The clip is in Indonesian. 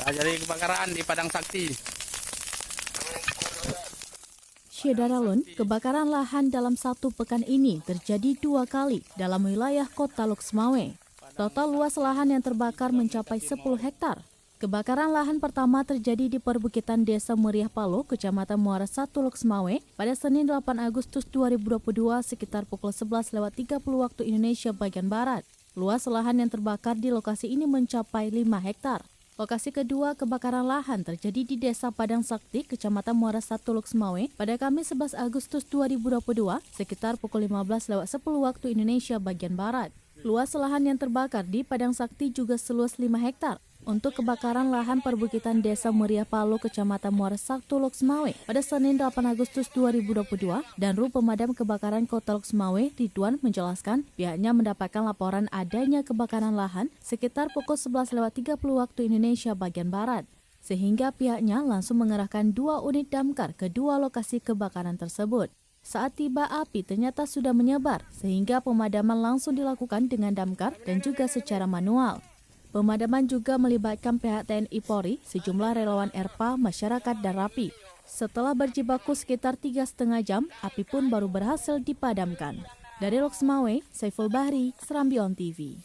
Jadi kebakaran di Padang Sakti. Syedaralun, kebakaran lahan dalam satu pekan ini terjadi 2 kali dalam wilayah kota Loksmawe. Total luas lahan yang terbakar mencapai 10 hektar. Kebakaran lahan pertama terjadi di perbukitan Desa Meriah Palo, Kecamatan Muara 1 Loksmawe pada Senin 8 Agustus 2022 sekitar pukul 11.30 waktu Indonesia bagian Barat. Luas lahan yang terbakar di lokasi ini mencapai 5 hektar. Lokasi kedua kebakaran lahan terjadi di Desa Padang Sakti, Kecamatan Muara 1 Loksmawe pada Kamis 11 Agustus 2022 sekitar pukul 15.10 waktu Indonesia bagian Barat. Luas lahan yang terbakar di Padang Sakti juga seluas 5 hektar. Untuk kebakaran lahan perbukitan Desa Meriah Palo, Kecamatan Muara 1 Loksmawe pada Senin 8 Agustus 2022, Danru Pemadam Kebakaran Kota Loksmawe, Ridwan, menjelaskan pihaknya mendapatkan laporan adanya kebakaran lahan sekitar pukul 11.30 waktu Indonesia bagian Barat. Sehingga pihaknya langsung mengerahkan 2 unit damkar ke 2 lokasi kebakaran tersebut. Saat tiba api ternyata sudah menyebar, sehingga pemadaman langsung dilakukan dengan damkar dan juga secara manual. Pemadaman juga melibatkan pihak TNI Polri, sejumlah relawan ERPA, masyarakat, dan RAPI. Setelah berjibaku sekitar 3,5 jam, api pun baru berhasil dipadamkan. Dari Loksmawe, Saiful Bahri, Serambi On TV.